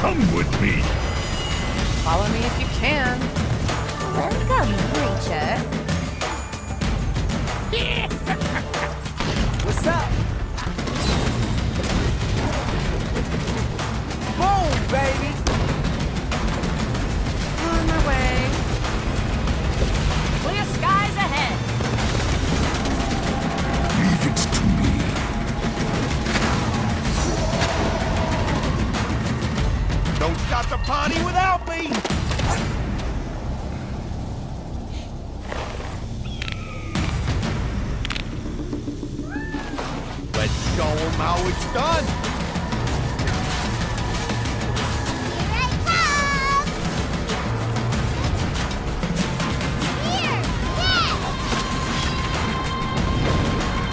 Come with me. Follow me if you can. Welcome, creature. What's up? Boom, baby. On my way. Clear skies ahead. Leave it to me. Don't start the party without me. Let's show them how it's done. Here I come. Here, yes.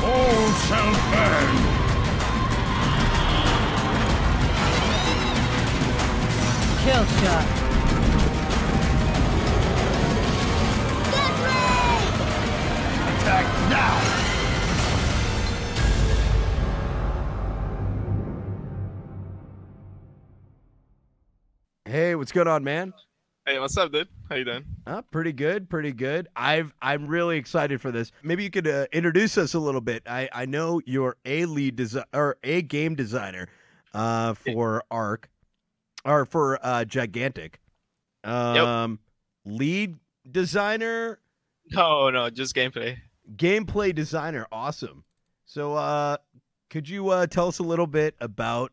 All shall burn. Kill shot. Get ready. Attack now. Hey, what's going on, man? Hey, what's up, dude? How you doing? Pretty good, pretty good. I'm really excited for this. Maybe you could introduce us a little bit. I know you're a a game designer for Arc or for Gigantic. Lead designer, No, just gameplay. gameplay designer. Awesome. So could you tell us a little bit about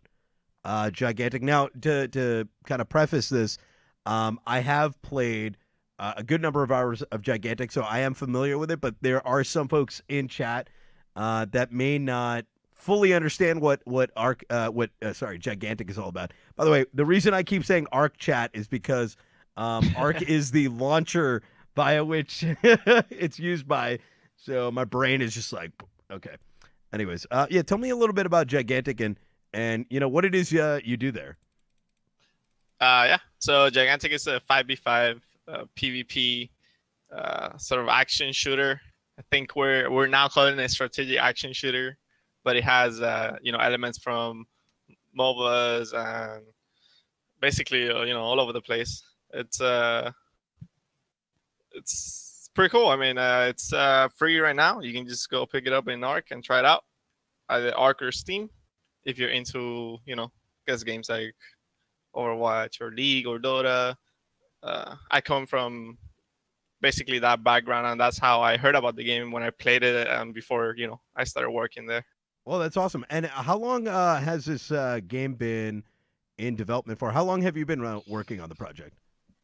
Gigantic? Now, to kind of preface this, I have played a good number of hours of Gigantic, so I am familiar with it. But there are some folks in chat that may not fully understand what Gigantic is all about. By the way, the reason I keep saying Arc chat is because Arc is the launcher via which it's used by. So my brain is just like, okay. Anyways, yeah, tell me a little bit about Gigantic and you know what it is you do there. Yeah. So Gigantic is a 5v5 PvP sort of action shooter. I think we're now calling it a strategic action shooter, but it has elements from MOBAs and basically all over the place. It's pretty cool. I mean, it's free right now. You can just go pick it up in Arc and try it out, either Arc or Steam, if you're into guess games like Overwatch or League or Dota. I come from basically that background, and that's how I heard about the game when I played it, and before I started working there. Well, that's awesome. And how long has this game been in development for? How long have you been working on the project?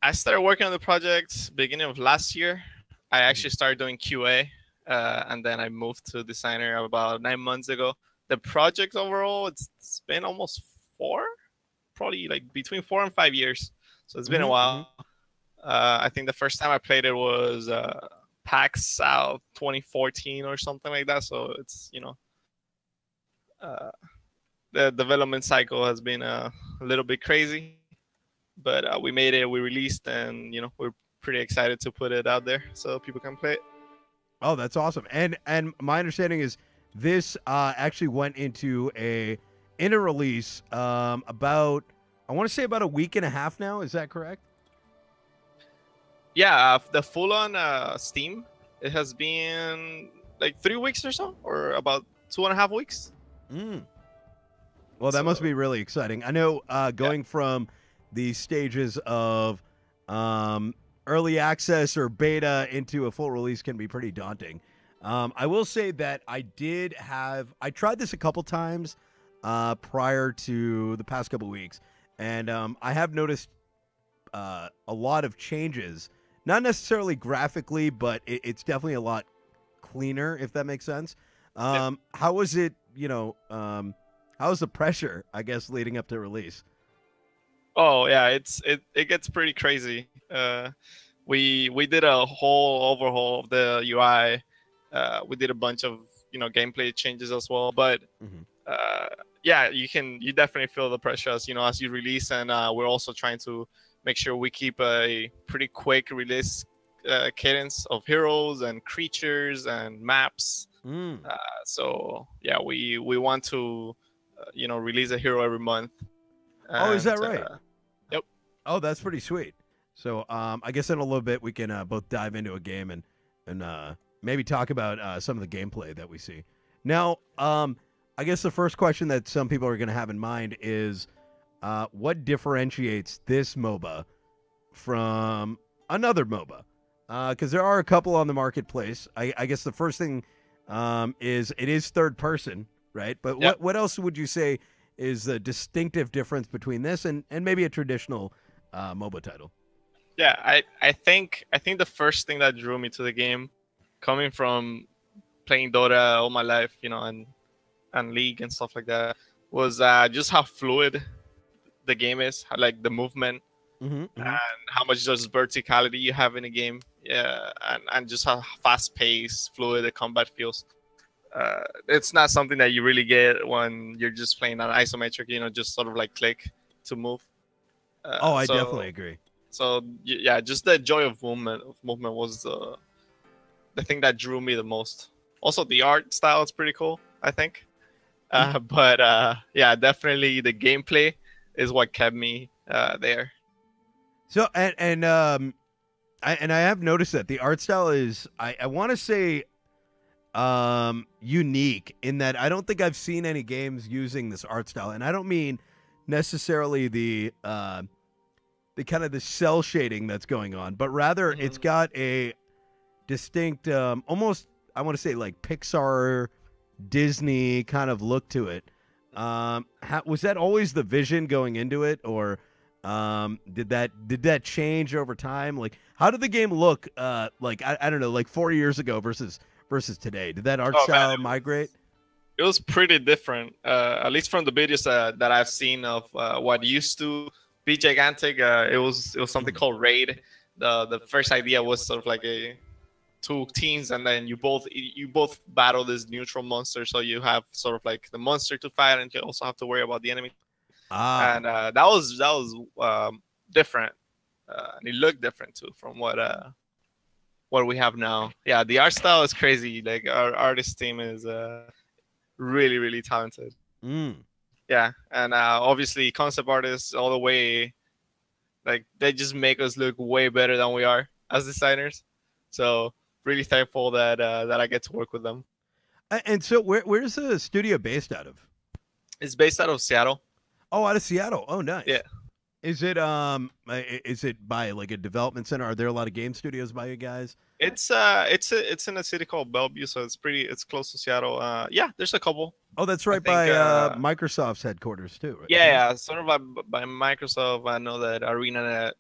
I started working on the project beginning of last year. I actually started doing QA, and then I moved to designer about 9 months ago. The project overall, it's been almost probably like between 4 and 5 years. So it's been a while. I think the first time I played it was PAX South 2014 or something like that. So it's the development cycle has been a little bit crazy, but we made it, we released, and we're pretty excited to put it out there so people can play it. Oh, that's awesome. And my understanding is this actually went into a release about, I want to say about a week and a half now. Is that correct? Yeah, the full-on Steam, it has been like 3 weeks or so, or about 2.5 weeks. Well, that must be really exciting. I know going from the stages of early access or beta into a full release can be pretty daunting. I will say that I tried this a couple times prior to the past couple weeks, and I have noticed a lot of changes, not necessarily graphically, but it's definitely a lot cleaner, if that makes sense. How was it, how was the pressure, I guess, leading up to release? Oh yeah, it gets pretty crazy. We did a whole overhaul of the UI. We did a bunch of gameplay changes as well, but yeah, you definitely feel the pressure as you release, and we're also trying to make sure we keep a pretty quick release cadence of heroes and creatures and maps. So yeah, we want to release a hero every month. Oh, is that right? Oh, that's pretty sweet. So I guess in a little bit we can both dive into a game and maybe talk about some of the gameplay that we see. Now, I guess the first question that some people are going to have in mind is what differentiates this MOBA from another MOBA? Because there are a couple on the marketplace. I guess the first thing is it is third person, right? But Yep. what else would you say is the distinctive difference between this and maybe a traditional MOBA title? Yeah, I think the first thing that drew me to the game, coming from playing Dota all my life, and League and stuff like that, was just how fluid the game is, like the movement, Mm-hmm, and how much just verticality you have in a game. Yeah, and just how fast paced, fluid the combat feels. It's not something that you really get when you're just playing on isometric, just sort of like click to move. Oh, I so- definitely agree. So yeah, just the joy of movement was the thing that drew me the most. Also, the art style is pretty cool, I think. But yeah, definitely the gameplay is what kept me there. So and I have noticed that the art style is I want to say unique in that I don't think I've seen any games using this art style, and I don't mean necessarily the kind of the cell shading that's going on, but rather it's got a distinct almost I want to say like Pixar Disney kind of look to it. Was that always the vision going into it, or did that change over time? Like, how did the game look like I don't know, like 4 years ago versus today? Did that art style migrate? It was pretty different, at least from the videos that I've seen of what used to be gigantic. It was something called Raid. The first idea was sort of like two teams, and then you both battle this neutral monster. So you have sort of like the monster to fight, and you also have to worry about the enemy. And that was different. And it looked different too from what we have now. Yeah, the art style is crazy. Like our artist team is really, really talented. Yeah, and obviously concept artists all the way. Like they just make us look way better than we are as designers. So really thankful that I get to work with them. And so where's the studio based out of? It's based out of Seattle. Oh, out of Seattle. Oh, nice. Yeah. Is it by like a development center? Are there a lot of game studios by you guys? It's in a city called Bellevue, so it's close to Seattle. Yeah, there's a couple. Oh, that's right, I think, by Microsoft's headquarters too, right? Yeah, sort of by Microsoft. I know that ArenaNet,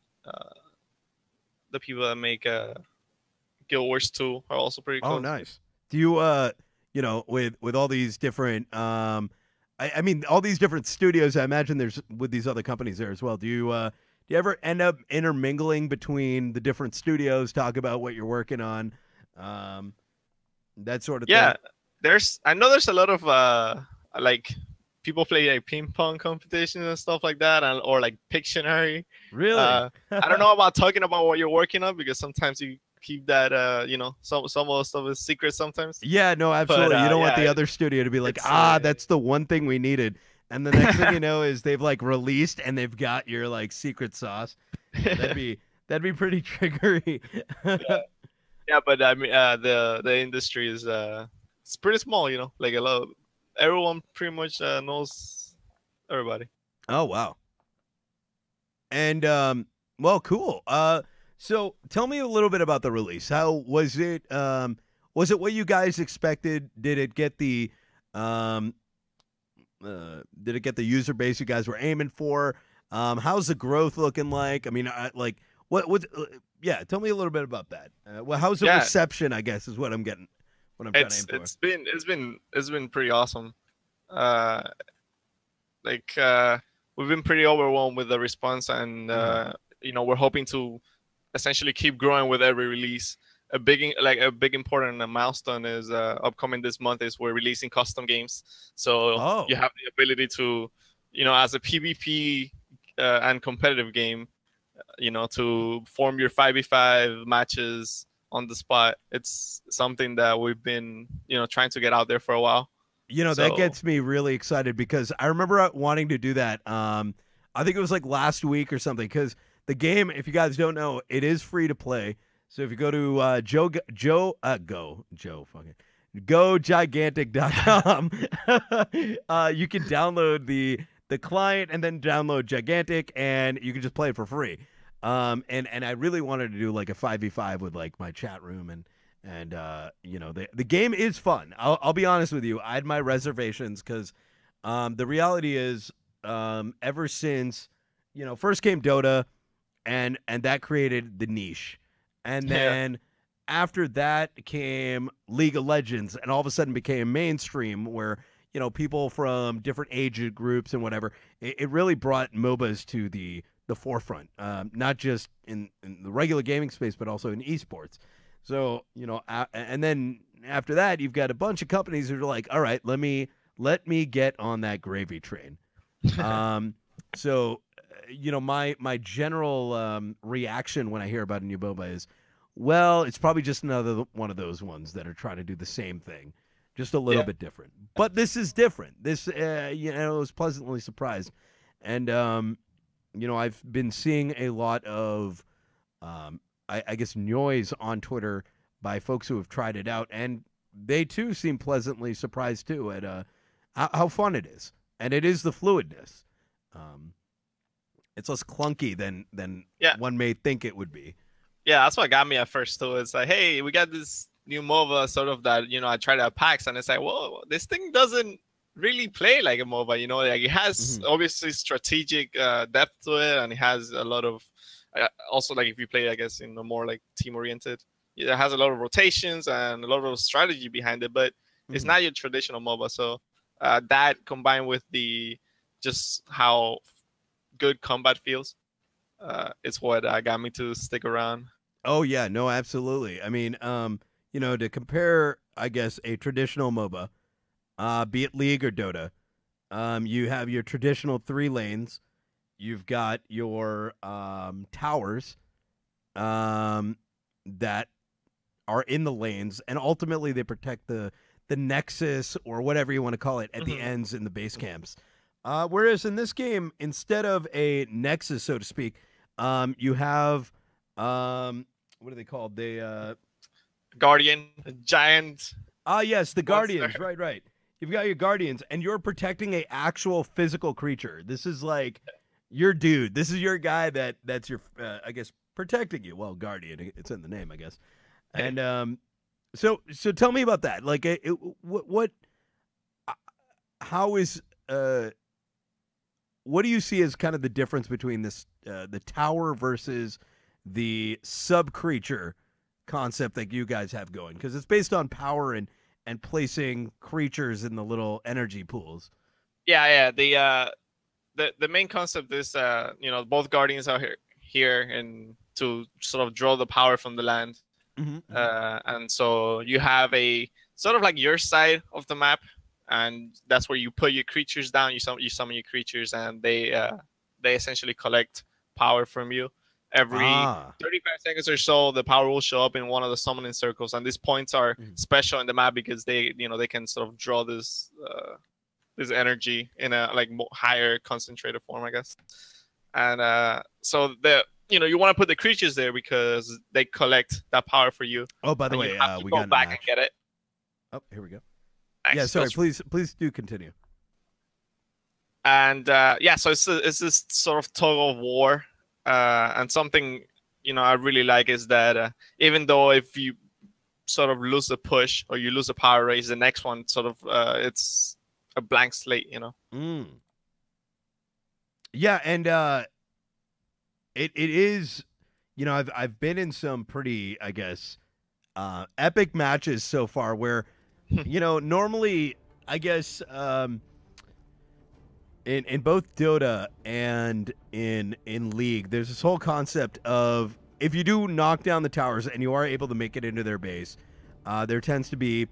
the people that make Guild Wars 2 are also pretty close. Oh, nice. Do you with all these different I mean all these different studios, I imagine there's with these other companies there as well. Do you ever end up intermingling between the different studios, talk about what you're working on, that sort of thing? Yeah, I know there's a lot of like people play like ping pong competitions and stuff like that, or like Pictionary. Really? I don't know about talking about what you're working on because sometimes you keep that some of the stuff is secret sometimes. Yeah, no, absolutely. But, you don't want yeah, the other studio to be like, it's, that's the one thing we needed. And the next thing you know is they've like released and they've got your like secret sauce. That'd be pretty triggery. Yeah, but I mean the industry is it's pretty small, like everyone pretty much knows everybody. Oh wow. And well, cool. So tell me a little bit about the release. How was it? Was it what you guys expected? Did it get the user base you guys were aiming for? How's the growth looking like? I mean, tell me a little bit about that. Well, how's the reception, I guess, is what I'm getting. What I'm trying to aim for. It's been pretty awesome. We've been pretty overwhelmed with the response, and we're hoping to essentially keep growing with every release. A big important milestone is upcoming this month is we're releasing custom games. So you have the ability to, as a PvP and competitive game, to form your 5v5 matches on the spot. It's something that we've been, trying to get out there for a while. That gets me really excited because I remember wanting to do that. I think it was like last week or something, because The game, if you guys don't know, it is free to play. So if you go to GoGigantic.com, you can download the client and then download Gigantic, and you can just play it for free. And I really wanted to do like a 5v5 with like my chat room, and the game is fun. I'll be honest with you. I had my reservations because the reality is ever since first came Dota, and that created the niche. And then after that came League of Legends, and all of a sudden became mainstream where, people from different age groups and whatever, it really brought MOBAs to the forefront, not just in the regular gaming space, but also in esports. So, and then after that, you've got a bunch of companies who are like, all right, let me get on that gravy train. So, my general reaction when I hear about a new MOBA is, well, it's probably just another one of those ones that are trying to do the same thing, just a little bit different. But this is different. This, I was pleasantly surprised. And, I've been seeing a lot of, I guess, noise on Twitter by folks who have tried it out, and they too seem pleasantly surprised too at how fun it is, and it is the fluidness. It's less clunky than one may think it would be. Yeah, that's what got me at first too. It's like, hey, we got this new MOBA sort of that, I tried out PAX, and it's like, whoa, this thing doesn't really play like a MOBA, like it has obviously strategic depth to it, and it has a lot of also, like, if you play, I guess, in a more like team oriented, it has a lot of rotations and a lot of strategy behind it, but it's not your traditional MOBA. So that combined with the just how good combat feels, it's what got me to stick around. Oh yeah, no, absolutely. I mean, to compare, I guess, a traditional MOBA, be it League or Dota, you have your traditional 3 lanes. You've got your towers that are in the lanes, and ultimately they protect the nexus or whatever you want to call it at the ends in the base camps. Whereas in this game, instead of a nexus, so to speak, you have what are they called? The Guardian, a giant. Yes, the Guardians. Right. You've got your Guardians, and you're protecting a actual physical creature. This is like your dude. This is your guy that's your, I guess, protecting you. Well, Guardian, it's in the name, I guess. And so tell me about that. Like, how is what do you see as kind of the difference between this the tower versus the sub creature concept that you guys have going? Because it's based on power and placing creatures in the little energy pools. Yeah. The main concept is both Guardians are here and to sort of draw the power from the land. And so you have a sort of like your side of the map, and that's where you put your creatures down. You summon your creatures, and they essentially collect power from you. Every 35 seconds or so, the power will show up in one of the summoning circles, and these points are special in the map because they can sort of draw this energy in a like higher concentrated form, I guess. And so you want to put the creatures there because they collect that power for you. Oh, by the way, we got back and get it. Oh, here we go. Nice. Yeah, sorry. Please do continue. And so it's this sort of tug of war. And something I really like is that even though if you sort of lose a push or you lose a power raise, the next one sort of it's a blank slate. Yeah, and it is. I've been in some pretty, I guess, epic matches so far where normally, I guess, in both Dota and in League, there's this whole concept of if you do knock down the towers and you are able to make it into their base, there tends to be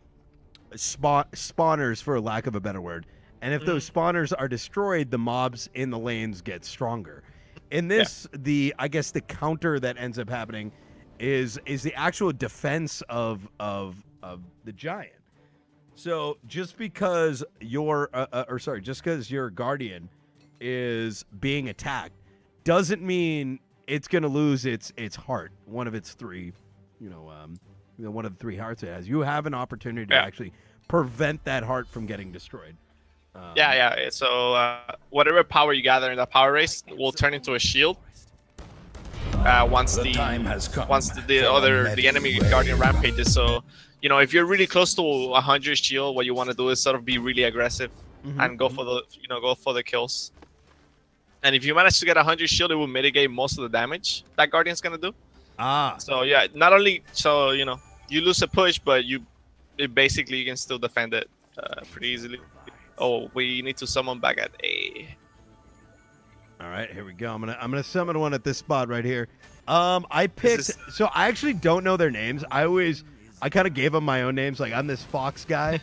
spawners, for lack of a better word. And if those spawners are destroyed, the mobs in the lanes get stronger. In this, I guess the counter that ends up happening is the actual defense of the giant. So just because your Guardian is being attacked doesn't mean it's gonna lose its heart, one of its three, one of the three hearts it has. You have an opportunity to actually prevent that heart from getting destroyed. Yeah. So whatever power you gather in that power race will turn into a shield. Once the enemy guardian rampages. So if you're really close to 100 shield, what you want to do is sort of be really aggressive and go for the kills. And if you manage to get 100 shield, it will mitigate most of the damage that guardian's gonna do. So yeah, not only you lose a push, but you can still defend it pretty easily. Oh, we need to summon back at A. All right, here we go. I'm gonna summon one at this spot right here. I picked. So I actually don't know their names. I kind of gave them my own names. Like I'm this fox guy,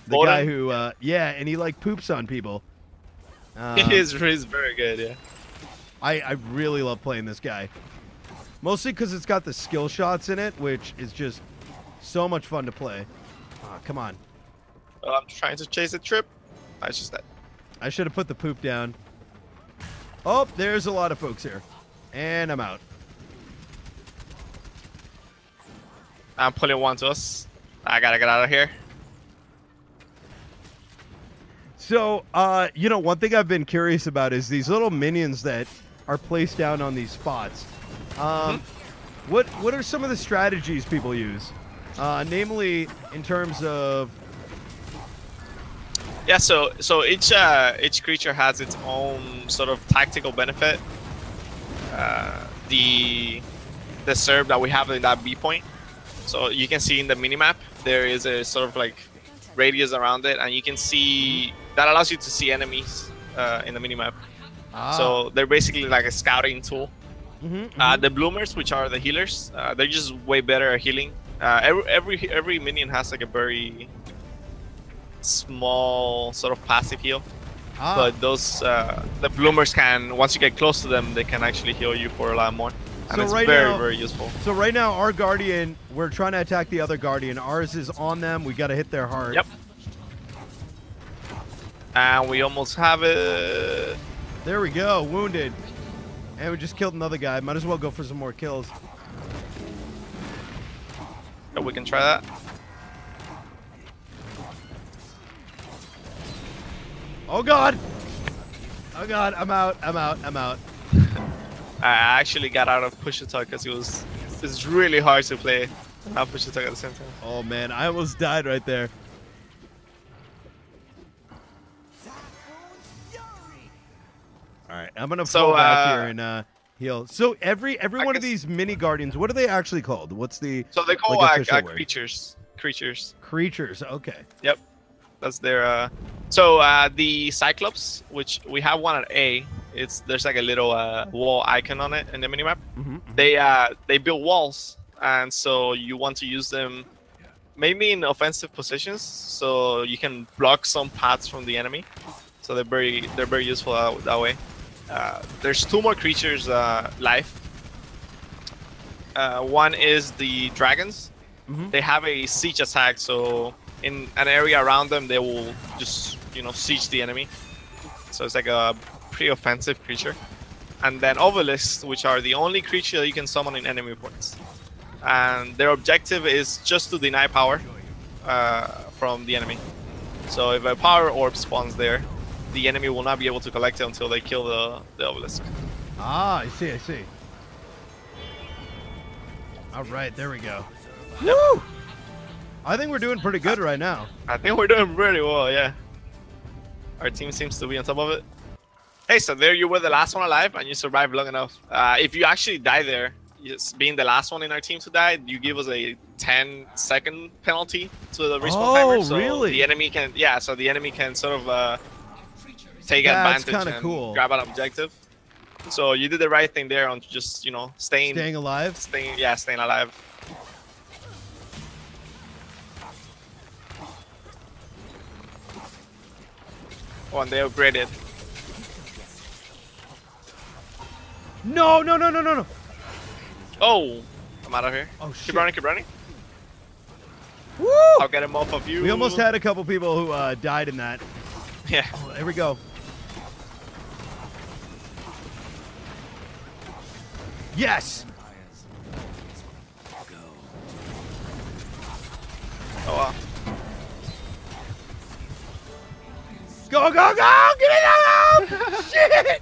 the guy who and he like poops on people. He's very good. Yeah. I really love playing this guy, mostly because it's got the skill shots in it, which is just so much fun to play. Come on. I'm trying to chase a trip. It's just that. I should have put the poop down. Oh, there's a lot of folks here. And I'm out. I'm pulling one to us. I gotta get out of here. So, one thing I've been curious about is these little minions that are placed down on these spots. What are some of the strategies people use? Namely, in terms of... Yeah, so each creature has its own sort of tactical benefit. The serve that we have in that B point. So you can see in the minimap there is a sort of like radius around it, and you can see that allows you to see enemies in the minimap. So they're basically like a scouting tool. The bloomers, which are the healers, they're just way better at healing. Every minion has like a very small sort of passive heal, but those the bloomers can, once you get close to them, they can actually heal you for a lot more, and so it's very useful. So right now our guardian, we're trying to attack the other guardian. Ours is on them. We got to hit their heart. Yep. And we almost have it. There we go. Wounded. And we just killed another guy. Might as well go for some more kills. So we can try that. Oh god! Oh god, I'm out. I actually got out of push attack because it's really hard to play and push attack at the same time. Oh man, I almost died right there. Alright, I'm gonna fall back here and heal. So every one of these mini guardians, what are they actually called? What's the... So they call creatures. Creatures, okay. Yep. That's their so the Cyclops, which we have one at A, there's like a little wall icon on it in the minimap. They build walls, and so you want to use them maybe in offensive positions, so you can block some paths from the enemy. So they're very useful that way. There's two more creatures live. One is the dragons. They have a siege attack, so in an area around them, they will just, siege the enemy. So it's like a pretty offensive creature. And then obelisks, which are the only creature that you can summon in enemy points. And their objective is just to deny power from the enemy. So if a power orb spawns there, the enemy will not be able to collect it until they kill the obelisk. I see. All right, there we go. Woo! I think we're doing pretty good right now. I think we're doing really well, yeah. Our team seems to be on top of it. Hey, so there you were, the last one alive, and you survived long enough. If you actually die there, being the last one in our team to die, you give us a 10-second penalty to the respawn timer. So really? The enemy can, so the enemy can sort of take advantage and grab an objective. So you did the right thing there on just, staying alive. Staying alive. Oh, and they upgraded. No. Oh, I'm out of here. Oh, shit. Keep running. Woo! I'll get him off of you. We almost had a couple people who died in that. Yeah. Oh, there we go. Yes. Oh wow. Go, go, go! Get it out! Shit!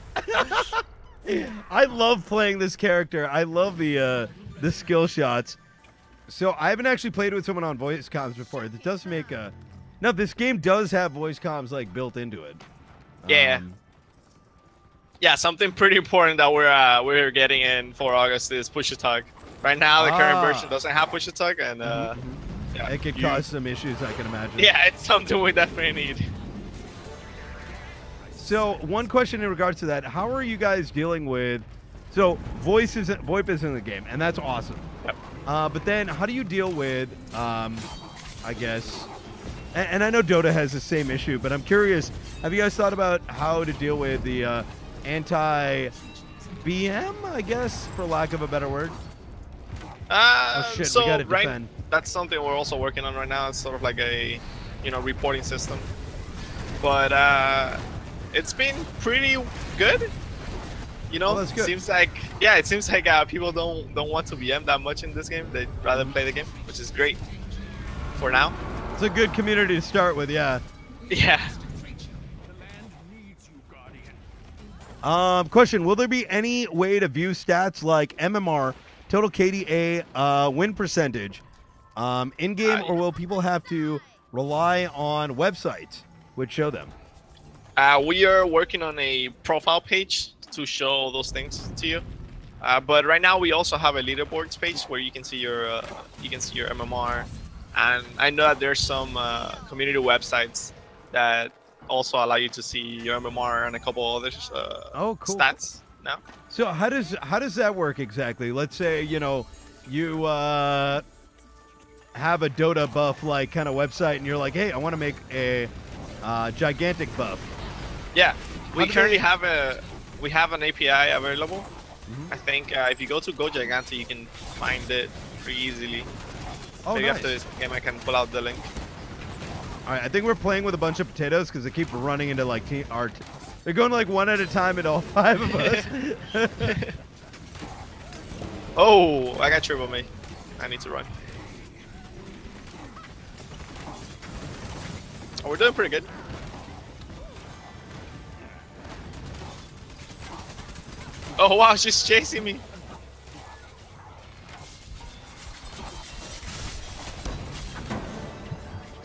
I love playing this character. I love the skill shots. So I haven't actually played with someone on voice comms before. It does make a... No, this game does have voice comms like built into it. Yeah. Yeah, something pretty important that we're getting in for August is push to talk. Right now, the current version doesn't have push to talk, and yeah, it could cause some issues, I can imagine. Yeah, it's something we definitely need. So one question in regards to that: how are you guys dealing with? So VoIP is in the game, and that's awesome. Yep. But then, how do you deal with? I guess, and I know Dota has the same issue, but I'm curious. Have you guys thought about how to deal with the anti-BM? I guess, for lack of a better word. Oh shit! So we gotta defend. That's something we're also working on right now. It's sort of like a, reporting system. But it's been pretty good. That's good. Seems like people don't want to BM that much in this game. They'd rather play the game, which is great for now. It's a good community to start with, yeah. Yeah. Question: will there be any way to view stats like MMR, total KDA, win percentage, in game, or will people have to rely on websites which show them? We are working on a profile page to show those things to you. But right now we also have a leaderboards page where you can see your MMR, and I know that there's some community websites that also allow you to see your MMR and a couple other cool. stats now. So how does that work exactly? Let's say you have a Dota buff like kind of website, and you're like, hey, I want to make a gigantic buff. Yeah, we currently have an API available. I think if you go to Go Gigante, you can find it pretty easily. Oh, Maybe nice. after this game, I can pull out the link. All right, I think we're playing with a bunch of potatoes because they keep running into like they're going like one at a time into all 5 of us. Oh, I got triple me. I need to run. Oh, we're doing pretty good. Oh wow, she's chasing me.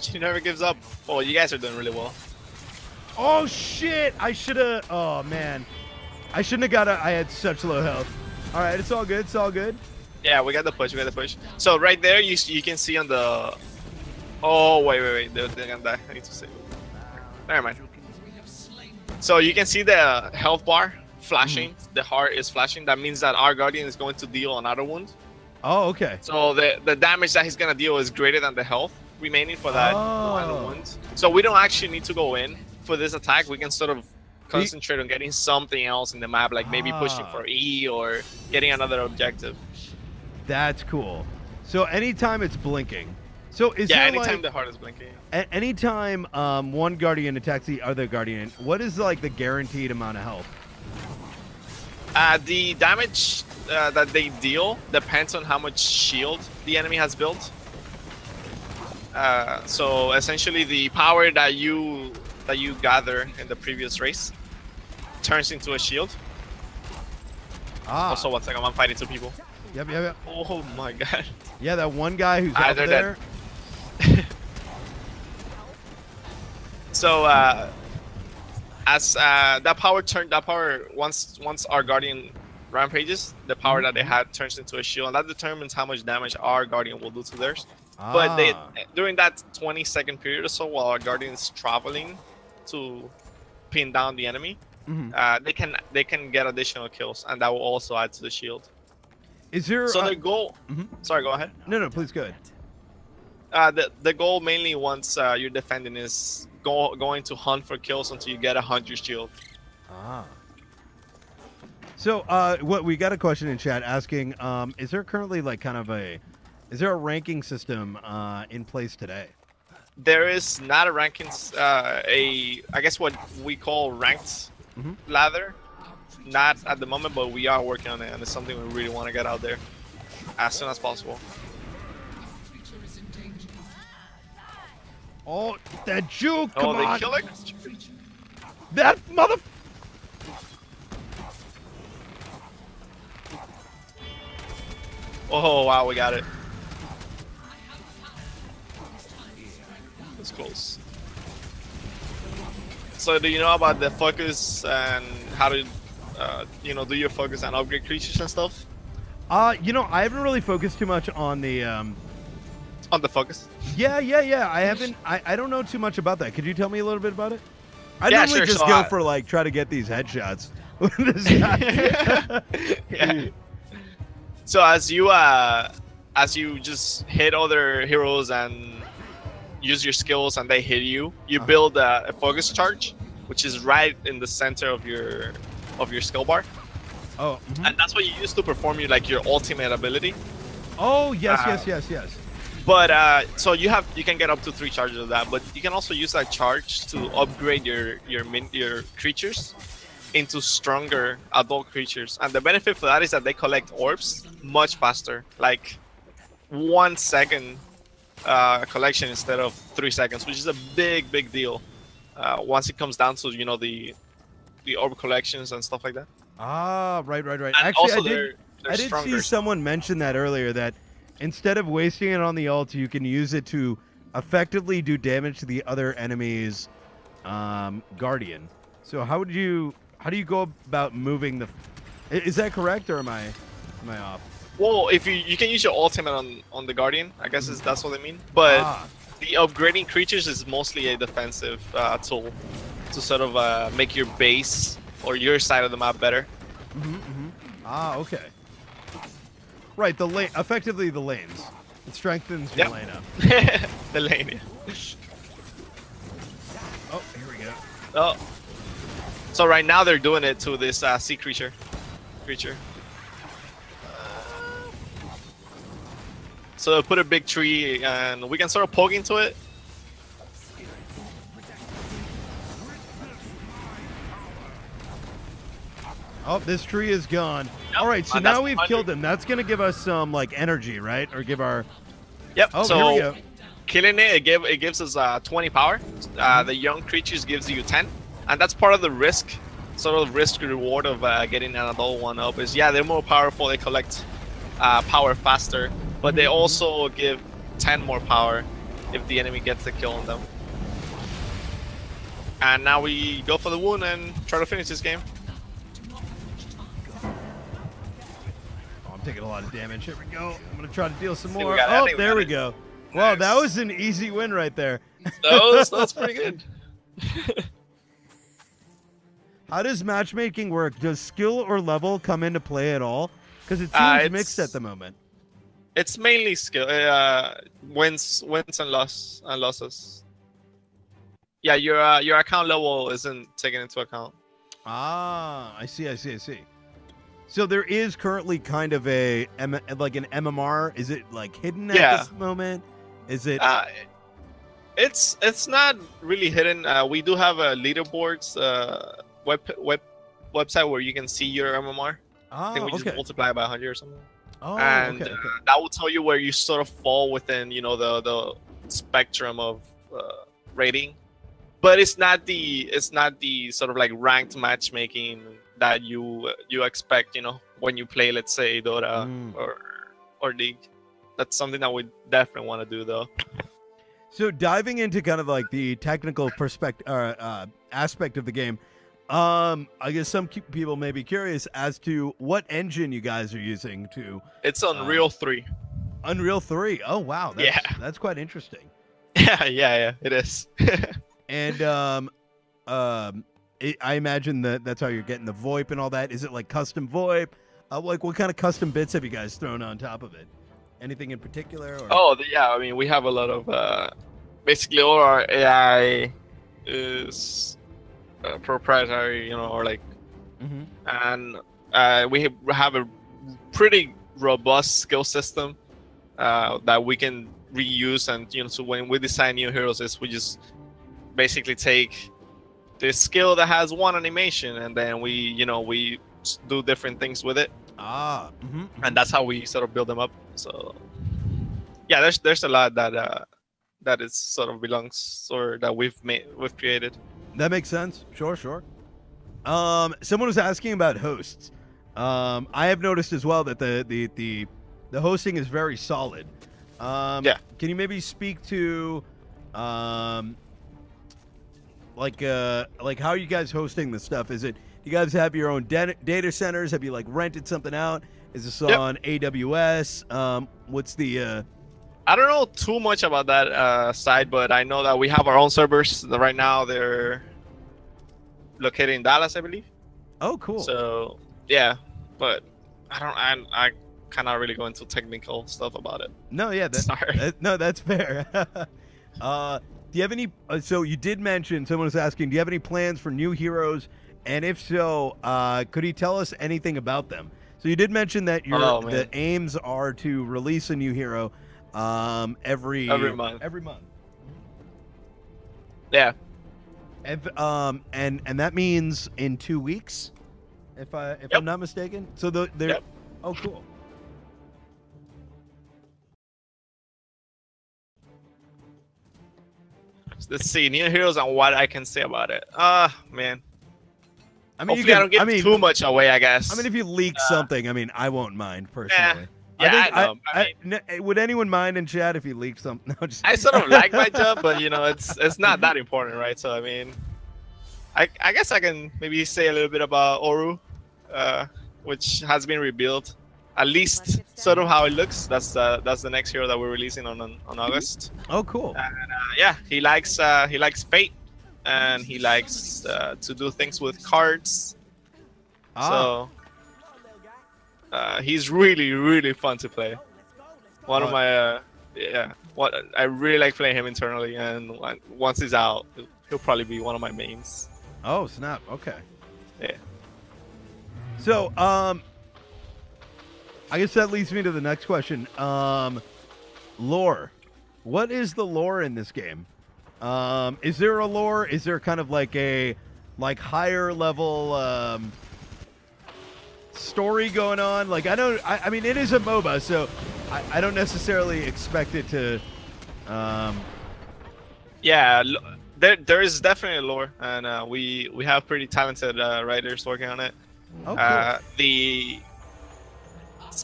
She never gives up. Oh, you guys are doing really well. Oh shit! I should have. Oh man, I shouldn't have got it. I had such low health. All right, it's all good. It's all good. Yeah, we got the push. We got the push. So right there, you can see on the. Oh wait. They're gonna die. I need to save. Never mind. So you can see the health bar flashing. The heart is flashing. That means that our guardian is going to deal another wound. Oh, okay. So the damage that he's gonna deal is greater than the health remaining for that one wound. So we don't actually need to go in for this attack. We can sort of concentrate on getting something else in the map, like maybe pushing for E or getting another objective. That's cool. So anytime it's blinking. So is there anytime like, the heart is blinking. Anytime one guardian attacks the other guardian, what is like the guaranteed amount of health? The damage that they deal depends on how much shield the enemy has built. So essentially, the power that you gather in the previous race turns into a shield. Also, one second, I'm fighting 2 people. Yep. Oh my god. Yeah, that one guy who's out there. So as that power once our guardian rampages, the power that they had turns into a shield, and that determines how much damage our guardian will do to theirs. But during that 20-second period or so, while our guardian is traveling to pin down the enemy, they can get additional kills, and that will also add to the shield. Is there their goal? Sorry, go ahead. No, please go ahead. The goal mainly once you're defending is going to hunt for kills until you get 100 shield. So we got a question in chat asking, is there currently like kind of is there a ranking system in place today? There is not a rankings, I guess what we call ranked ladder. not at the moment, but we are working on it, and it's something we really want to get out there as soon as possible. Oh, that juke! Oh, Come they on! kill it. That mother. Oh wow, we got it. That's close. So do you know about the focus and how to, do your focus and upgrade creatures and stuff? I haven't really focused too much on the. On the focus. Yeah. I haven't. I don't know too much about that. Could you tell me a little bit about it? I Yeah, normally sure, just so go for like try to get these headshots. with this guy. Yeah. So as you just hit other heroes and use your skills and they hit you, you build a focus charge, which is right in the center of your skill bar. Oh. And that's what you use to perform your ultimate ability. Oh yes. But so you can get up to 3 charges of that, but you can also use that charge to upgrade your creatures into stronger adult creatures. And the benefit for that is that they collect orbs much faster, like 1 second collection instead of 3 seconds, which is a big deal. Once it comes down to the orb collections and stuff like that. Ah, right. And Actually, also I did see someone mention that earlier, that instead of wasting it on the ult, you can use it to effectively do damage to the other enemy's guardian. So how do you go about moving the? Is that correct, or am I off? Well, if you can use your ultimate on the guardian, I guess that's what they mean. But the upgrading creatures is mostly a defensive tool to sort of make your base or your side of the map better. Ah, okay. Right, effectively the lanes. It strengthens your lane up. The lane. Yeah. Oh, here we go. Oh. So right now they're doing it to this sea creature. So they'll put a big tree and we can sort of poke into it. Oh, this tree is gone. Yep. All right, so now we've killed him. That's going to give us some energy, right? Or give our... Yep. Oh, so here we go. Killing it gives us 20 power. The young creatures gives you 10. And that's part of the risk reward of getting an adult one up is, they're more powerful, they collect power faster, but they also give 10 more power if the enemy gets the kill on them. And now we go for the wound and try to finish this game. Oh, I'm taking a lot of damage. Here we go. I'm going to try to deal some more. Oh, there we go. Wow, that was an easy win right there. That's pretty good. How does matchmaking work? Does skill or level come into play at all? Because it seems mixed at the moment. It's mainly skill, wins and losses. Yeah, your account level isn't taken into account. Ah, I see. So there is currently kind of an MMR. Is it hidden at this moment? Is it? It's not really hidden. We do have a leaderboards website where you can see your MMR. I think we just multiply by 100 or something. Oh, and that will tell you where you sort of fall within, the spectrum of rating. But it's not the sort of ranked matchmaking that you expect, when you play, let's say, Dota or League. That's something that we definitely want to do, though. So diving into kind of the technical aspect of the game, I guess some people may be curious as to what engine you guys are using to. It's Unreal 3. Unreal 3. Oh wow, that's quite interesting. Yeah, it is. And I imagine that's how you're getting the VoIP and all that. Is it custom VoIP? What kind of custom bits have you guys thrown on top of it? Anything in particular? Or? Oh yeah, I mean we have a lot of basically all our AI is proprietary, and we have a pretty robust skill system that we can reuse, and so when we design new heroes, we just basically take this skill that has one animation, and then we do different things with it, Mm-hmm. and that's how we sort of build them up. So yeah, there's a lot that is sort of belongs or that we've created. That makes sense. Sure, sure. Someone was asking about hosts. I have noticed as well that the hosting is very solid. Yeah. Can you maybe speak to like how are you guys hosting this stuff? Is it you guys have your own data centers? Have you like rented something out? Is this on AWS? What's the I don't know too much about that side, but I know that we have our own servers. Right now, they're located in Dallas, I believe. Oh, cool. So yeah, but I cannot really go into technical stuff about it. No, yeah, Sorry. No, that's fair. Do you have any? So you did mention someone was asking. Do you have any plans for new heroes? And if so, could you tell us anything about them? So you did mention that the aims are to release a new hero every month. Every month. Yeah. And that means in 2 weeks, if I'm not mistaken. So they're oh, cool. Let's see, new heroes and what I can say about it. Man. I mean, hopefully I don't give too much away, I guess. I mean, if you leak something, I mean, I won't mind personally. Yeah, I think would anyone mind in chat if you leaked something? No, I sort of like my job, but you know, it's not that important, right? So I mean, I guess I can maybe say a little bit about Oru, which has been rebuilt, at least sort of how it looks. That's the next hero that we're releasing on August. Oh, cool. And, yeah, he likes Fate, and he likes to do things with cards. So he's really, really fun to play. One of my I really like playing him internally, and once he's out, he'll probably be one of my mains. Oh, snap. Okay. Yeah. So, I guess that leads me to the next question. Lore. What is the lore in this game? Is there a lore? Is there kind of like a higher level story going on? Like I mean it is a MOBA, so I don't necessarily expect it to yeah, there is definitely a lore, and we have pretty talented writers working on it. Oh, cool.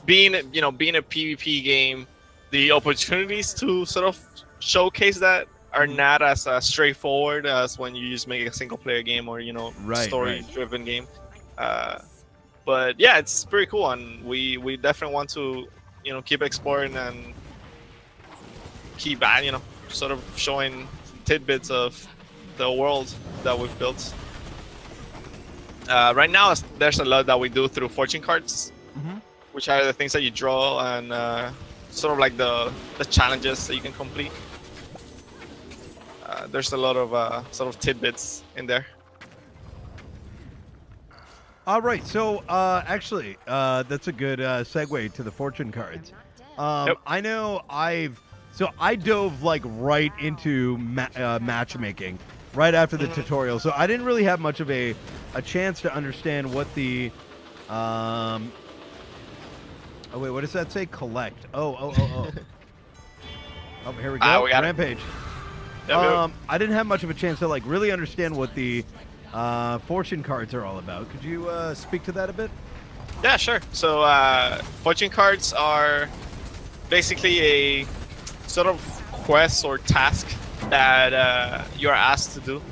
Being a PvP game, the opportunities to sort of showcase that are not as straightforward as when you just make a single player game or story driven game. But yeah, it's pretty cool, and we definitely want to keep exploring and keep sort of showing tidbits of the world that we've built. Right now, there's a lot that we do through fortune cards, which are the things that you draw and sort of like the challenges that you can complete. There's a lot of sort of tidbits in there. All right, so actually, that's a good segue to the fortune cards. I know I dove like right into matchmaking right after the tutorial, so I didn't really have much of a chance to understand what the oh wait, what does that say? Collect. Oh, here we go. We got Rampage. Yep. I didn't have much of a chance to like really understand what the fortune cards are all about. Could you speak to that a bit? Yeah, sure. So fortune cards are basically a sort of quest or task that you're asked to do.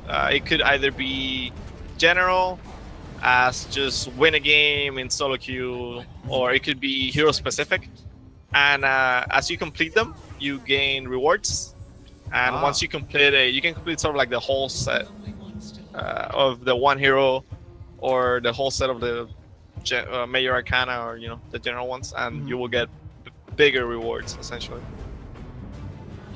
It could either be general, as just win a game in solo queue, or it could be hero specific. And as you complete them, you gain rewards. And once you complete it, you can complete sort of like the whole set of the one hero, or the whole set of the major arcana, or the general ones, and you will get bigger rewards essentially.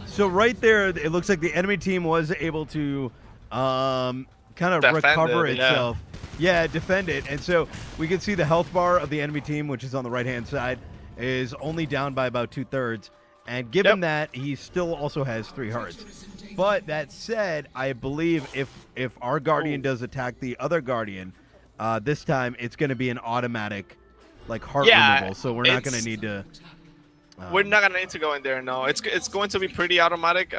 So right there, it looks like the enemy team was able to kind of recover itself. Yeah, defend it. And so we can see the health bar of the enemy team, which is on the right-hand side, is only down by about 2/3. And given that, he still also has 3 hearts. But that said, I believe if our Guardian does attack the other Guardian, This time it's going to be an automatic, like heart Yeah, removal. So we're not going to it's- need to. We're not gonna need to go in there. No, it's going to be pretty automatic.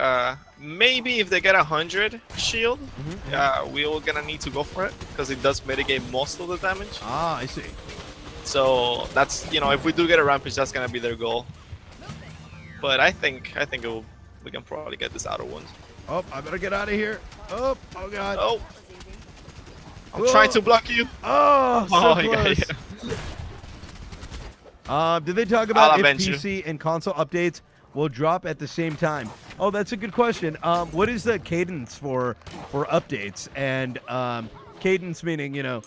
Maybe if they get 100 shield, we're gonna need to go for it because it does mitigate most of the damage. Ah, I see. So that's if we do get a rampage, that's gonna be their goal. But I think we can probably get this auto wound. Oh, I better get out of here. Oh God. Oh, I'm trying to block you. Oh, so Oh, close. yeah. Did they talk about I'll if avenge you. PC and console updates will drop at the same time? Oh, that's a good question. What is the cadence for updates? And cadence meaning, do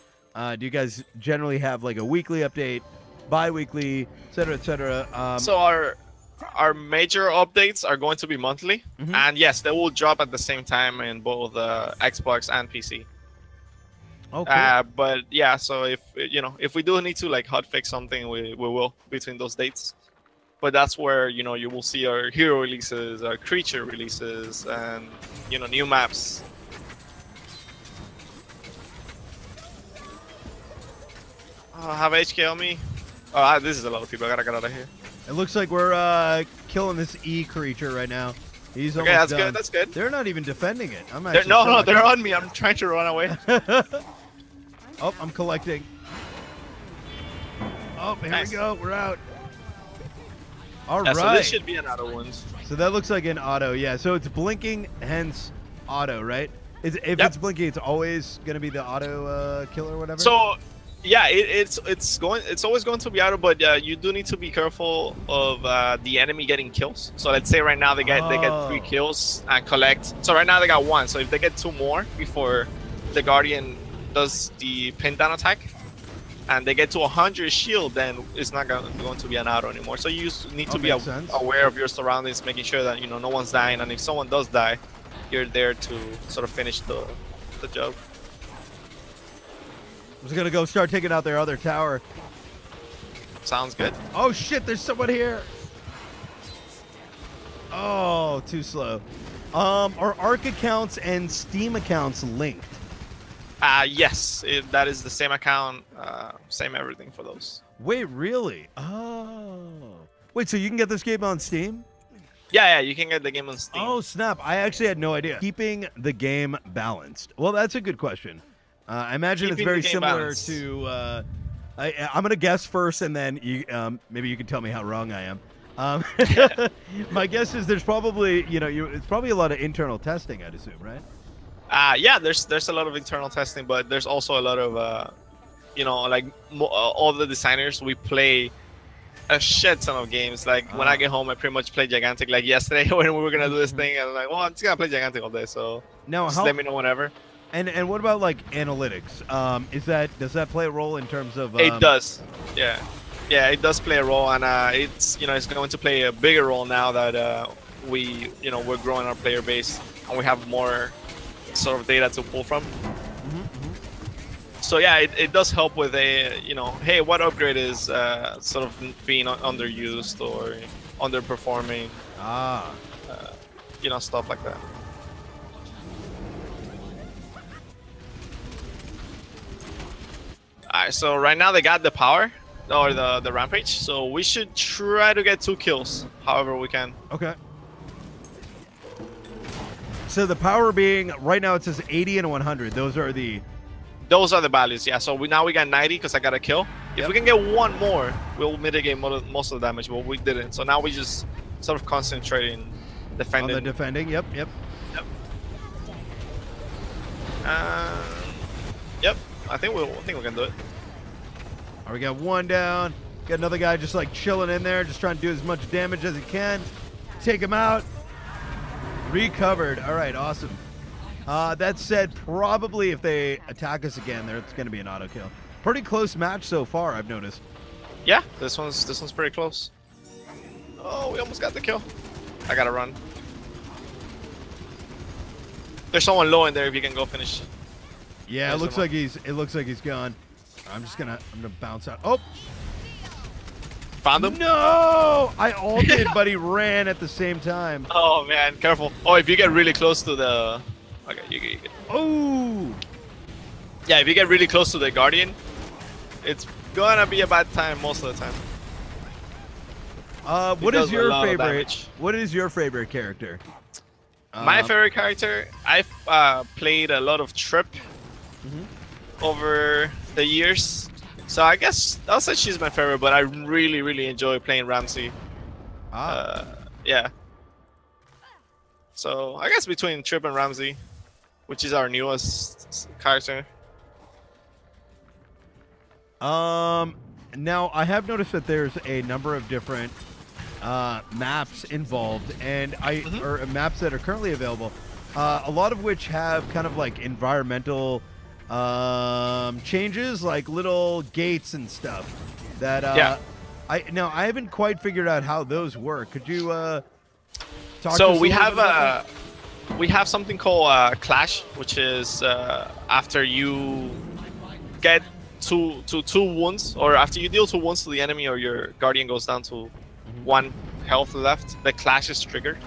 you guys generally have like a weekly update, bi-weekly, et cetera? So our major updates are going to be monthly, and yes, they will drop at the same time in both Xbox and PC. Okay. But yeah, so if we do need to like hotfix something, we will between those dates. But that's where you will see our hero releases, our creature releases, and new maps. Oh, I have HK on me. Oh, this is a lot of people. I gotta get out of here. It looks like we're killing this E creature right now. He's almost Okay, that's done. good. That's good. They're not even defending it. I'm actually No, shocked. they're on me. I'm trying to run away. Oh, I'm collecting. Oh, here Nice. we go. We're out. All Yeah, right. so this should be an auto wound. So that looks like an auto, yeah. So it's blinking, hence auto, right? If it's blinking, it's always going to be the auto kill or whatever. So, yeah, it's always going to be auto, but you do need to be careful of the enemy getting kills. So let's say right now they get 3 kills and collect. So right now they got 1. So if they get 2 more before the Guardian does the pin down attack, and they get to 100 shield, then it's not going to be an auto anymore. So you need to be makes sense. aware of your surroundings, making sure that no one's dying, and if someone does die, you're there to sort of finish the job. I'm just going to go start taking out their other tower. Sounds good. Oh, shit, there's someone here. Oh, too slow. Are ARC accounts and Steam accounts linked? Yes, that is the same account, same everything for those. Wait, really? Oh. Wait, so you can get this game on Steam? Yeah, you can get the game on Steam. Oh, snap. I actually had no idea. Keeping the game balanced. Well, that's a good question. I imagine Keeping it's very the game similar balanced. to... I'm going to guess first, and then you maybe you can tell me how wrong I am. My guess is there's probably, it's probably a lot of internal testing, I'd assume, right? Yeah, there's a lot of internal testing, but there's also a lot of, all the designers, we play a shit ton of games. Like when I get home, I pretty much play Gigantic. Like yesterday when we were gonna do this thing, and I'm like, well, I'm just gonna play Gigantic all day. So Now, just let me know whenever. And what about like analytics? Does that play a role in terms of? It does. Yeah, it does play a role, and it's going to play a bigger role now that we're growing our player base and we have more sort of data to pull from. So yeah, it does help with hey, what upgrade is sort of being underused or underperforming, stuff like that. Alright, so right now they got the power or the rampage, so we should try to get 2 kills however we can. Okay. So the power being right now it says 80 and 100. Those are the values, yeah. So now we got 90 because I got a kill. If we can get 1 more, we'll mitigate most of the damage, but we didn't. So now we just sort of concentrating defending. on the defending. Yep. Yep. I think we can do it. All right, we got 1 down. Got another guy just like chilling in there, just trying to do as much damage as he can. Take him out. Recovered. All right, awesome. That said, probably if they attack us again, it's going to be an auto kill. Pretty close match so far, I've noticed. Yeah, this one's pretty close. Oh, we almost got the kill. I gotta run. There's someone low in there if you can go finish. Yeah, it looks like he's gone. I'm gonna bounce out. Oh, Found him? no! I ulted, but he ran at the same time. Oh man, careful. Oh, if you get really close to the... Okay, you get. Oh! Yeah, if you get really close to the Guardian, it's gonna be a bad time most of the time. What is your favorite? Damage. What is your favorite character? My favorite character, I've played a lot of Trip over the years, so I guess I'll say she's my favorite. But I really enjoy playing Ramsey. Yeah. So I guess between Trip and Ramsey, which is our newest character. Now I have noticed that there's a number of different maps involved, and or maps that are currently available. A lot of which have kind of like environmental changes, like little gates and stuff. That I haven't quite figured out how those work. Could you talk? So to us we a little bit about have we have something called Clash, which is after you get two wounds, or after you deal 2 wounds to the enemy, or your Guardian goes down to 1 health left, the Clash is triggered.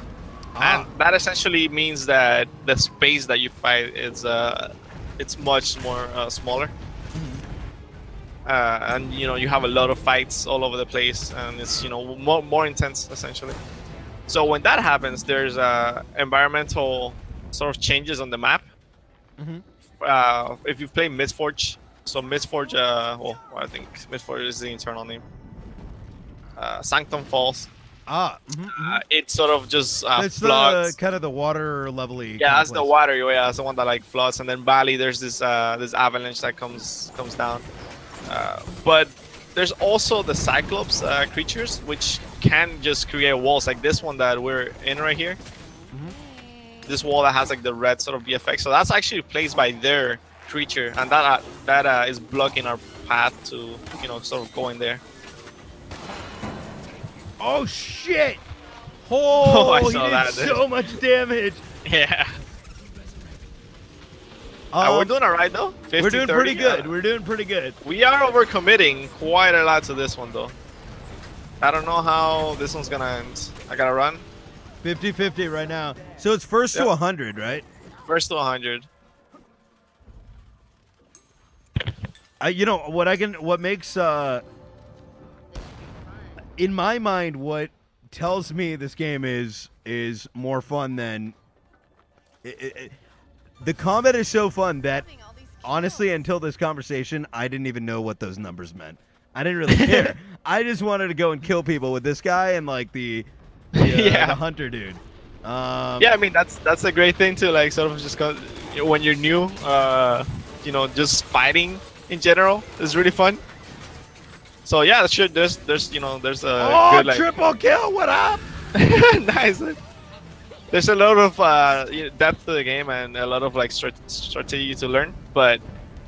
And that essentially means that the space that you fight is it's much more smaller. And you have a lot of fights all over the place, and it's more intense essentially. So when that happens, there's environmental sort of changes on the map. If you play Mistforge, so Mistforge, well, I think Mistforge is the internal name. Sanctum Falls. It sort of just it's floods. the kind of the water levely. Yeah, that's the water. Yeah, that's the one that like floods, and then Bali, there's this this avalanche that comes down. But there's also the Cyclops creatures, which can just create walls, like this one that we're in right here. This wall that has like the red sort of VFX. So that's actually placed by their creature, and that is blocking our path to sort of go in there. Oh shit! Oh, I he saw did that, so much damage. Yeah. We're doing alright though. 50, We're doing 30, pretty good. We're doing pretty good. We are overcommitting quite a lot to this one though. I don't know how this one's gonna end. I gotta run. 50-50 right now. So it's first to 100, right? First to 100. What makes in my mind, what tells me this game is more fun than the combat is so fun that honestly, until this conversation, I didn't even know what those numbers meant. I didn't really care. I just wanted to go and kill people with this guy and like the hunter dude. Yeah, I mean that's a great thing to like sort of just go when you're new. Just fighting in general is really fun. So yeah, sure. There's a good like triple kill. What up? nice. There's a lot of depth to the game and a lot of like strategy to learn. But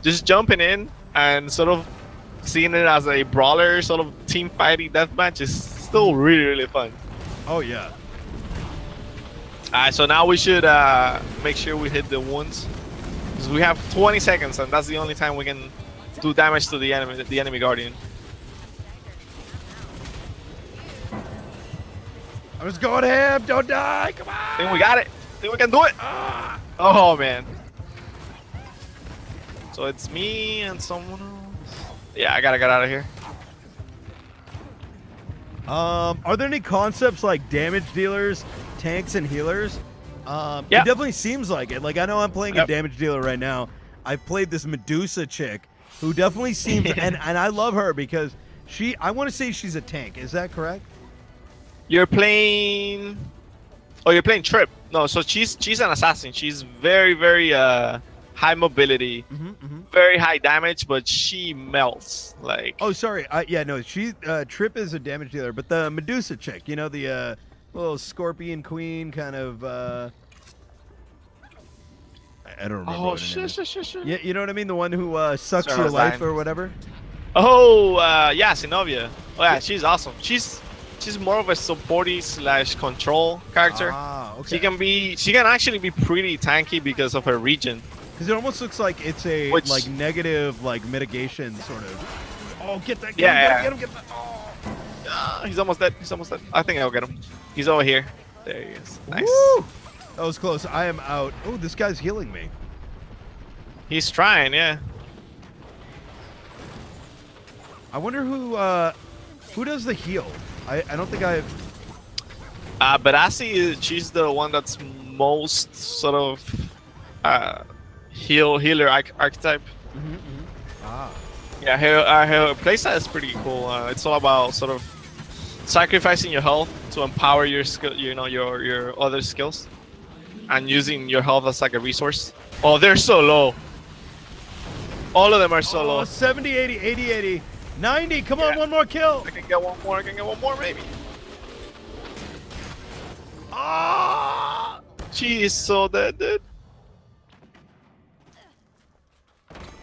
just jumping in and sort of seeing it as a brawler, sort of team fighting deathmatch is still really fun. Oh yeah. Alright, so now we should make sure we hit the wounds. Because we have 20 seconds and that's the only time we can do damage to the enemy Guardian. I was going ham. Don't die. Come on. I think we got it. I think we can do it. Oh man. So it's me and someone else. Yeah, I gotta get out of here. Are there any concepts like damage dealers, tanks, and healers? It definitely seems like it. Like I know I'm playing a damage dealer right now. I've played this Medusa chick who definitely seems and I love her because I want to say she's a tank. Is that correct? You're playing Trip. No, so she's an assassin. She's very high mobility, very high damage, but she melts like. Oh, sorry. She Trip is a damage dealer, but the Medusa chick, the little scorpion queen kind of. I don't remember. Oh shit. Yeah, you know what I mean? The one who sucks Sorry, your I was life dying. or whatever. Oh yeah, Sinovia. Oh yeah, she's awesome. She's more of a supporty / control character. Ah, okay. She can actually be pretty tanky because of her region. Because it almost looks like it's a like negative mitigation sort of. Oh, get that! Get him! Get that! Oh. He's almost dead. I think I'll get him. He's over here. There he is. Nice. Woo! That was close. I am out. Oh, this guy's healing me. He's trying, yeah. I wonder who does the heal. I don't think I've. But Asi, she's the one that's most sort of healer archetype. Ah. Yeah, her playstyle is pretty cool. It's all about sort of sacrificing your health to empower your skill, your other skills, and using your health as like a resource. Oh, they're so low. All of them are so low. 70, 80, 80, 80, 90. Come on, Yeah. one more kill. I can get one more. I can get one more, maybe. Ah! She is so dead, dude.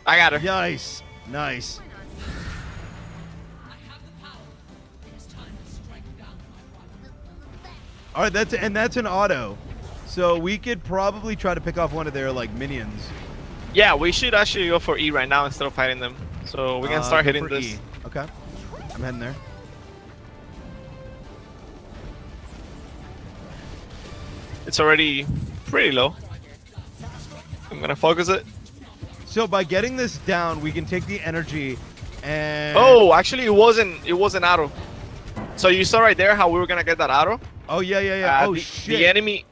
I got her. Nice, nice. All right, that's an auto, so we could probably try to pick off one of their like minions. Yeah, we should actually go for E right now instead of fighting them. So we can start Go hitting for this. E. Okay, I'm heading there. It's already pretty low. I'm gonna focus it. So by getting this down, we can take the energy and. Oh, actually, it wasn't auto. So you saw right there how we were gonna get that auto. Oh yeah. Oh the, shit.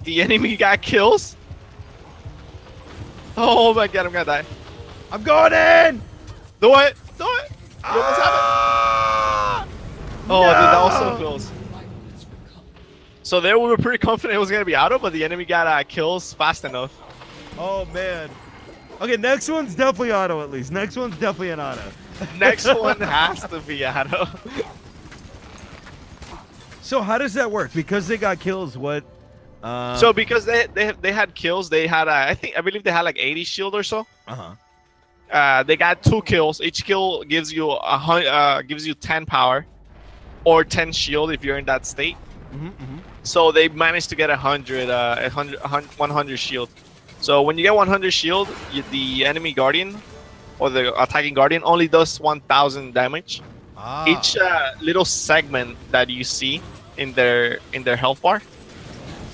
The enemy got kills. Oh my god, I'm gonna die. I'm going in. Do it! Do it! You almost have it. Oh, dude, that was so close. So there, we were pretty confident it was gonna be auto, but the enemy got kills fast enough. Oh man. Okay, next one's definitely auto at least. Next one's definitely an auto. Next one has to be auto. So how does that work? Because they got kills, what? So because they had kills, they had I believe they had like 80 shield or so. They got 2 kills. Each kill gives you 10 power, or 10 shield if you're in that state. So they managed to get 100 shield. So when you get 100 shield, the enemy guardian or the attacking guardian only does 1,000 damage. Each little segment that you see in their health bar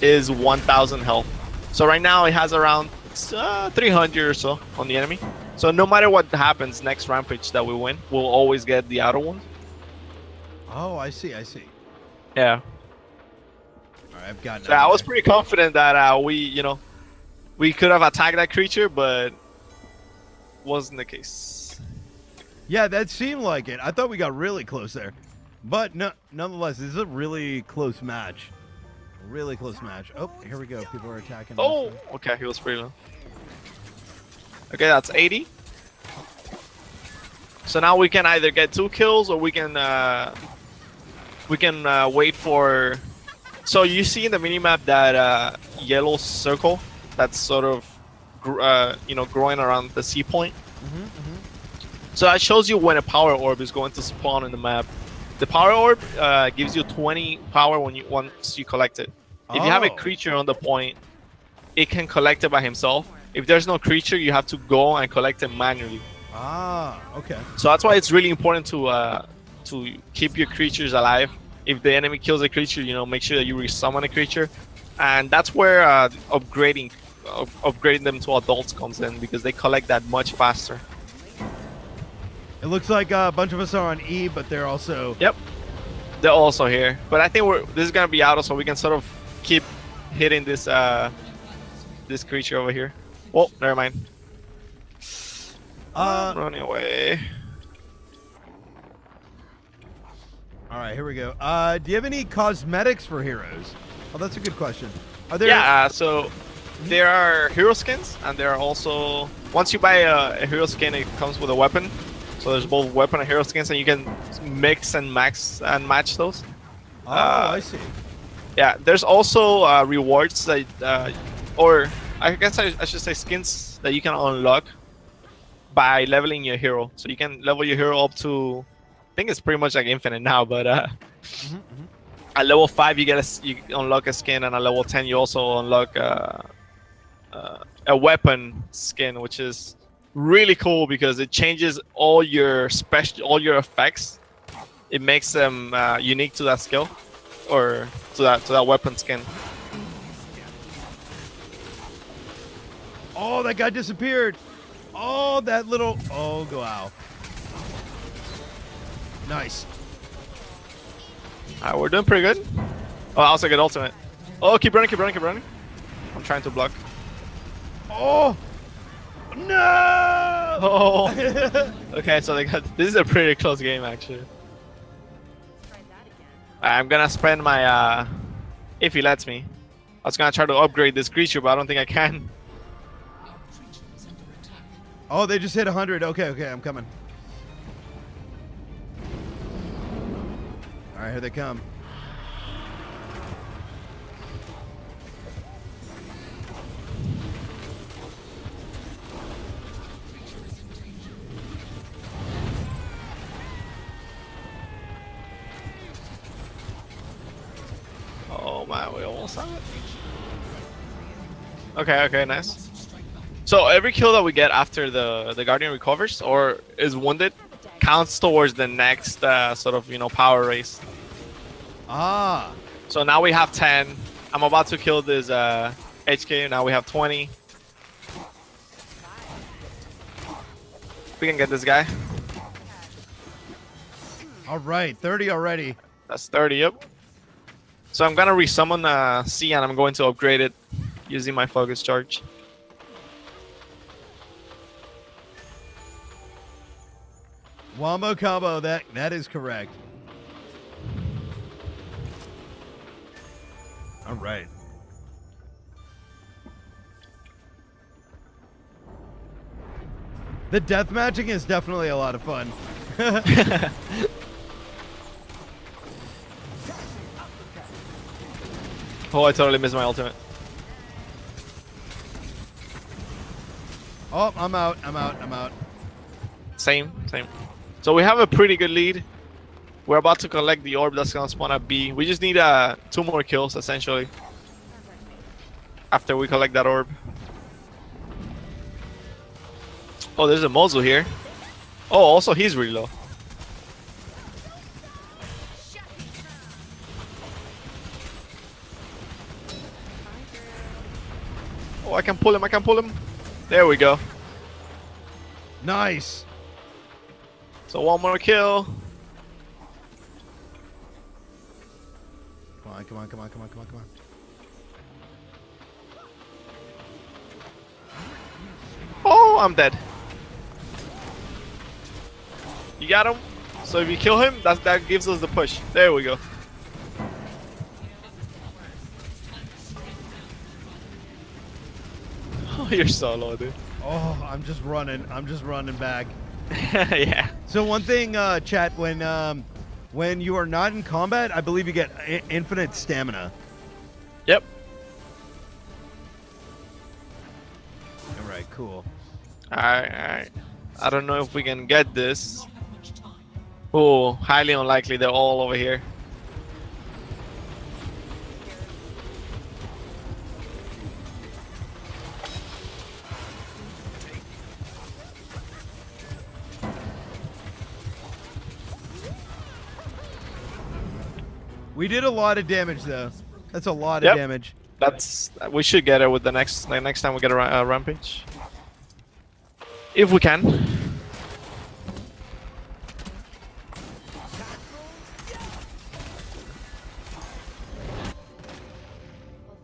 is 1,000 health. So right now it has around 300 or so on the enemy. So no matter what happens next rampage that we win, we'll always get the auto one. Oh, I see. Yeah. All right, I've got it. So I was pretty confident that we could have attacked that creature, but wasn't the case. Yeah, that seemed like it. I thought we got really close there. But no, nonetheless, this is a really close match. Really close match. Oh, here we go. People are attacking. Oh, okay, he was pretty low. Okay, that's 80. So now we can either get 2 kills or we can wait for. So you see in the minimap that yellow circle that's sort of growing around the C point. So that shows you when a power orb is going to spawn in the map. The power orb gives you 20 power once you collect it. If you have a creature on the point, it can collect it by himself. If there's no creature, you have to go and collect it manually. Okay. So that's why it's really important to keep your creatures alive. If the enemy kills a creature, make sure that you resummon a creature, and that's where upgrading them to adults comes in, because they collect that much faster. It looks like a bunch of us are on E, but they're also. Yep, they're also here. But I think this is gonna be auto, so we can sort of keep hitting this this creature over here. Oh, never mind. Running away. All right, here we go. Do you have any cosmetics for heroes? Oh, that's a good question. Are there? Yeah. So there are hero skins, and there are also, once you buy a hero skin, it comes with a weapon. So there's both weapon and hero skins, and you can mix and match those. Oh, I see. Yeah, there's also rewards that, or I guess I should say skins that you can unlock by leveling your hero. So you can level your hero up to, I think it's pretty much like infinite now, but at level 5 you unlock a skin, and at level 10 you also unlock a weapon skin, which is really cool because it changes all your effects. It makes them unique to that skill, or to that weapon skin. Oh, that guy disappeared. Oh, that little. Oh, wow. Nice. Alright, we're doing pretty good. Oh, I also get ultimate. Oh, keep running, keep running, keep running. I'm trying to block. Oh! No! Oh! Okay, so they got. This is a pretty close game, actually. I'm gonna spend my. If he lets me. I was gonna try to upgrade this creature, but I don't think I can. Oh, they just hit 100. Okay, okay, I'm coming. All right, here they come. Oh man, we almost have it. Okay, okay, nice. So every kill that we get after the Guardian recovers or is wounded counts towards the next sort of, you know, power race. Ah. So now we have 10. I'm about to kill this HK. Now we have 20. We can get this guy. All right, 30 already. That's 30, yep. So I'm gonna resummon C and I'm going to upgrade it using my focus charge. Wombo combo, that is correct. All right. The death matching is definitely a lot of fun. Oh, I totally missed my ultimate. Oh, I'm out. I'm out. I'm out. Same, same. So we have a pretty good lead. We're about to collect the orb that's gonna spawn at B. We just need 2 more kills, essentially. After we collect that orb. Oh, there's a Mozu here. Oh, also he's really low. Oh, I can pull him, I can pull him. There we go. Nice. So 1 more kill. Come on, come on, come on, come on, come on, come on. Oh, I'm dead. You got him. So if you kill him, that gives us the push. There we go. Oh, you're so low, dude. Oh, I'm just running back. Yeah. So one thing, chat, when you are not in combat, I believe you get infinite stamina. Yep. All right, cool. Alright, alright. I don't know if we can get this. Oh, highly unlikely. They're all over here. We did a lot of damage, though. That's a lot of damage. We should get it with the next time we get a rampage. If we can. Well,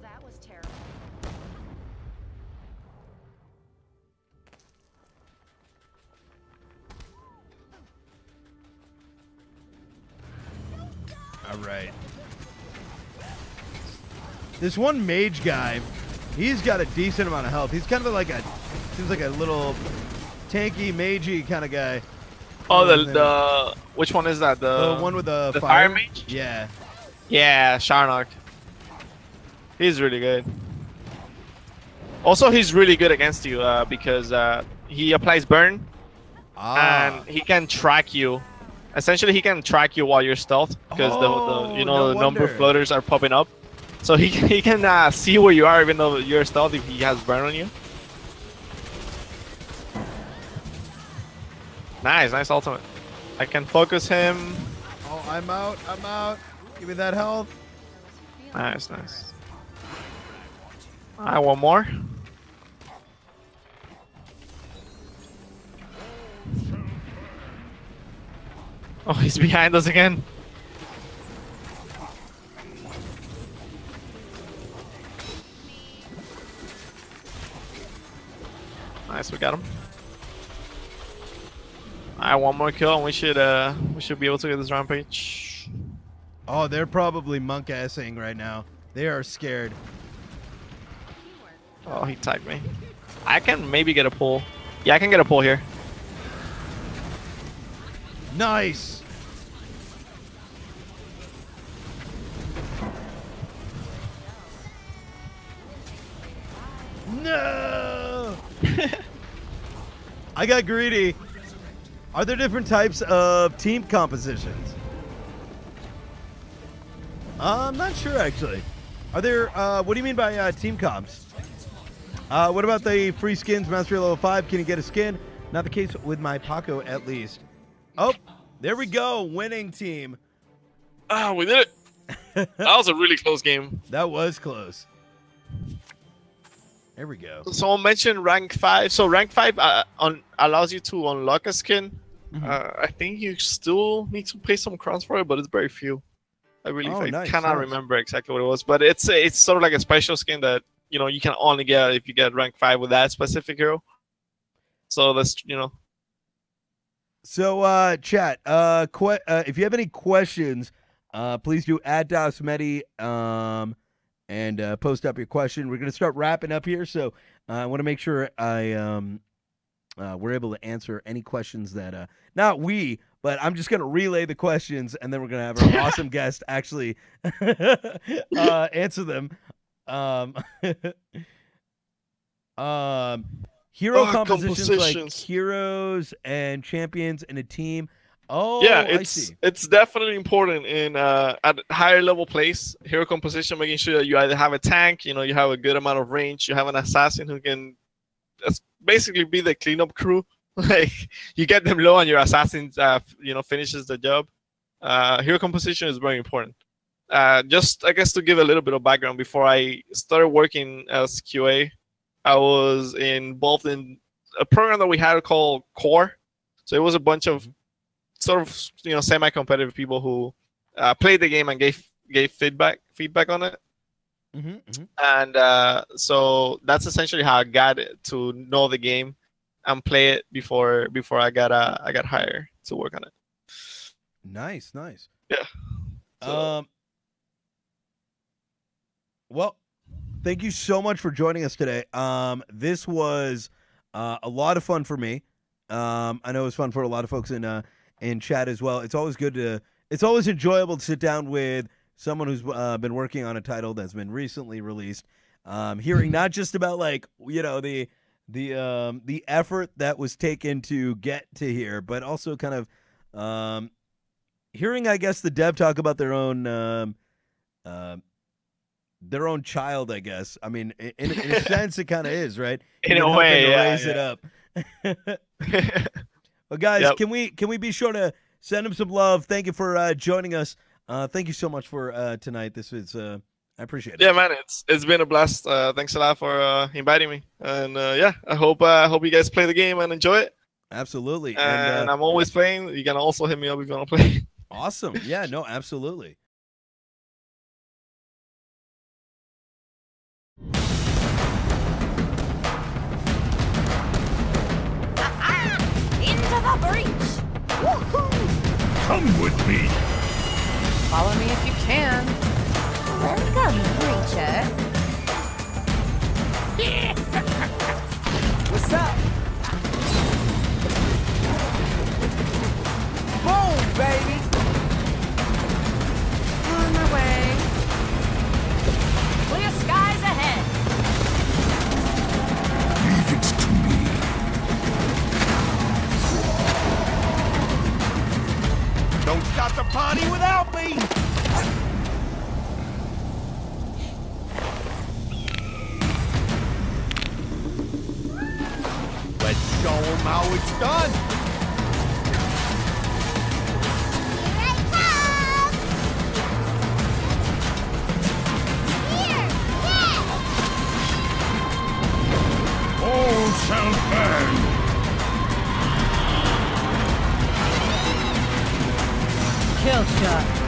that was terrible. All right. This one mage guy, he's got a decent amount of health. He's kind of like seems like a little tanky, magey kind of guy. Oh, the which one is that? The one with the fire mage? Yeah. Yeah, Sharnak. He's really good. Also, he's really good against you because he applies burn, and he can track you. Essentially, he can track you while you're stealth because the number of floaters are popping up. So he can see where you are even though you're stealth if he has burn on you. Nice, nice ultimate. I can focus him. Oh, I'm out. I'm out. Give me that health. Nice, nice. Alright, 1 more. Oh, he's behind us again. Nice, we got him. Alright, one more kill and we should be able to get this rampage. Oh, they're probably monk-assing right now. They are scared. Oh, he tagged me. I can maybe get a pull. Yeah, I can get a pull here. Nice. No. I got greedy. Are there different types of team compositions? I'm not sure, actually. Are there, what do you mean by team comps? What about the free skins, Mastery Level 5? Can you get a skin? Not the case with my Paco, at least. Oh, there we go. Winning team. Ah, we did it. That was a really close game. That was close. There we go. Someone mentioned rank 5. So rank 5 allows you to unlock a skin. I think you still need to pay some crowns for it, but it's very few. I cannot remember exactly what it was, but it's sort of like a special skin that you can only get if you get rank 5 with that specific hero. So that's So chat, if you have any questions, please do add dasMEHDI and post up your question. We're gonna start wrapping up here, so I want to make sure we're able to answer any questions that not we, but I'm just gonna relay the questions, and then we're gonna have our awesome guest actually answer them. Hero compositions like heroes and champions in a team. Oh, yeah, I see. It's definitely important in at higher level plays. Hero composition, making sure that you either have a tank, you have a good amount of range, you have an assassin who can basically be the cleanup crew. Like you get them low and your assassin, finishes the job. Hero composition is very important. Just I guess to give a little bit of background, before I started working as QA, I was involved in a program that we had called Core. So it was a bunch of sort of semi-competitive people who played the game and gave feedback on it. And so that's essentially how I got to know the game and play it before I got hired to work on it. Nice. Yeah. So. Well, thank you so much for joining us today. This was a lot of fun for me. I know it was fun for a lot of folks in chat as well. It's always it's always enjoyable to sit down with someone who's been working on a title that's been recently released. Hearing not just about the effort that was taken to get to here, but also kind of hearing, I guess, the dev talk about their own child, I guess. I mean, in a sense, it kind of is, right? In a way, raise it up. Well, guys, can we be sure to send him some love? Thank you for joining us. Thank you so much for tonight. This is I appreciate it. Yeah, man, it's been a blast. Thanks a lot for inviting me. And I hope you guys play the game and enjoy it. Absolutely. And I'm always playing. You can also hit me up if you want to play. Awesome. Yeah. No. Absolutely. Into the breach! Come with me. Follow me if you can. Welcome, creature. What's up? Boom, baby. On my way. Clear skies ahead. Leave it to me. Don't stop the party without me. Let's show them how it's done. Here I come! Here! Yes! All shall burn. Shut